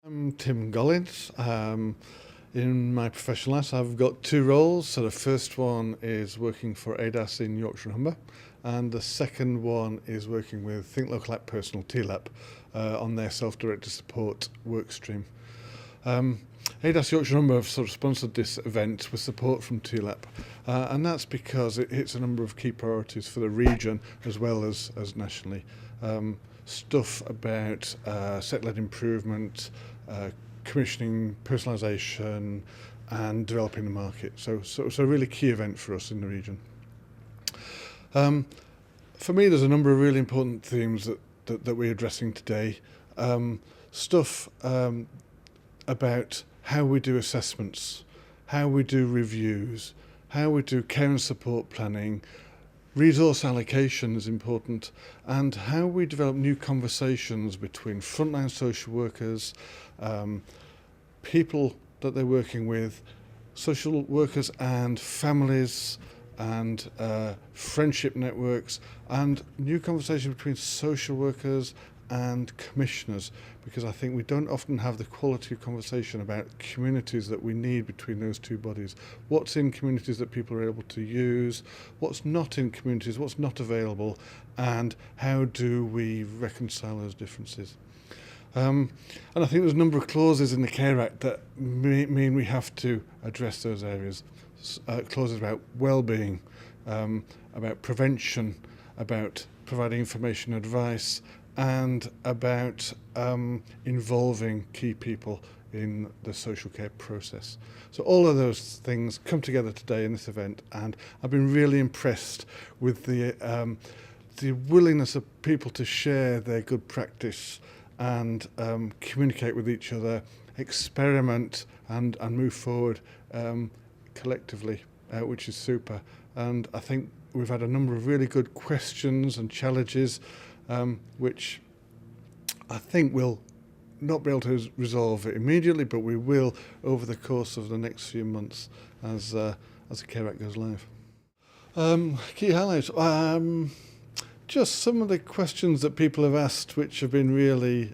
I'm Tim Gollins. In my professional life, I've got two roles. So the first one is working for ADASS in Yorkshire and Humber, and the second one is working with Think Local App Personal TLAP on their self-directed support work stream. ADASS Yorkshire and Humber have sort of sponsored this event with support from TLAP, and that's because it hits a number of key priorities for the region as well as nationally. Stuff about set-led improvement, commissioning, personalisation, and developing the market. So it's a really key event for us in the region. For me, there's a number of really important themes that we're addressing today. Stuff about how we do assessments, how we do reviews, how we do care and support planning. Resource allocation is important, and how we develop new conversations between frontline social workers, people that they're working with, social workers and families, and friendship networks, and new conversations between social workers and commissioners, because I think we don't often have the quality of conversation about communities that we need between those two bodies. What's in communities that people are able to use, what's not in communities, what's not available, and how do we reconcile those differences. And I think there's a number of clauses in the Care Act that mean we have to address those areas. Clauses about well-being, about prevention, about providing information and advice, and about involving key people in the social care process. So all of those things come together today in this event, and I've been really impressed with the willingness of people to share their good practice and communicate with each other, experiment and move forward collectively, which is super. And I think we've had a number of really good questions and challenges which I think we'll not be able to resolve it immediately, but we will over the course of the next few months as the Care Act goes live. Key highlights. Just some of the questions that people have asked which have been really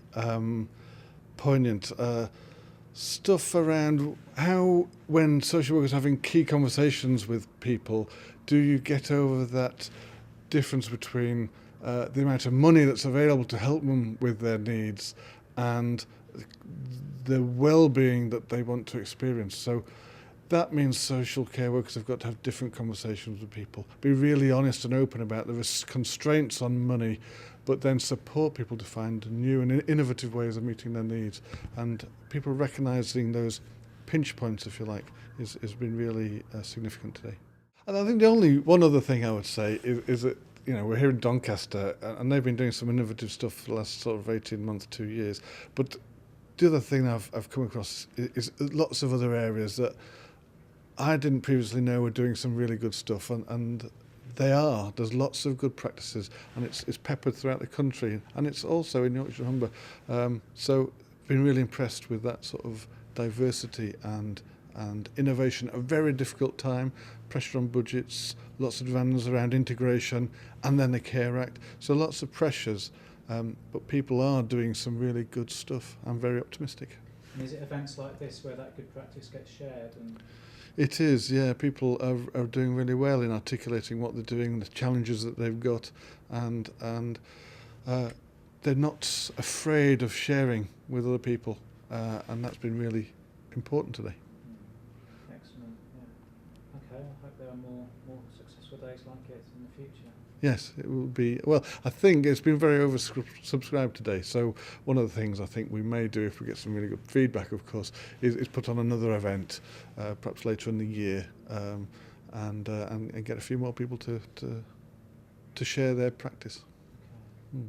poignant. Stuff around how, when social workers are having key conversations with people, do you get over that difference between the amount of money that's available to help them with their needs and the well-being that they want to experience. So that means social care workers have got to have different conversations with people, be really honest and open about the constraints on money, but then support people to find new and innovative ways of meeting their needs. And people recognising those pinch points, if you like, has been really significant today. And I think the only one other thing I would say is that, you know, we're here in Doncaster, and they've been doing some innovative stuff for the last sort of 18 months, 2 years. But the other thing I've come across is lots of other areas that I didn't previously know were doing some really good stuff, and they are. There's lots of good practices, and it's peppered throughout the country, and it's also in Yorkshire and Humber. So been really impressed with that sort of diversity and innovation. A very difficult time, pressure on budgets, lots of demands around integration, and then the Care Act. So lots of pressures, but people are doing some really good stuff. I'm very optimistic. And is it events like this where that good practice gets shared? It is, yeah. People are doing really well in articulating what they're doing, the challenges that they've got, and they're not afraid of sharing with other people, and that's been really important today. Excellent. Yeah. Okay. I hope there are more successful days like it in the future. Yes, it will be. Well, I think it's been very oversubscribed today. So one of the things I think we may do, if we get some really good feedback, of course, is put on another event, perhaps later in the year, and get a few more people to share their practice. Okay.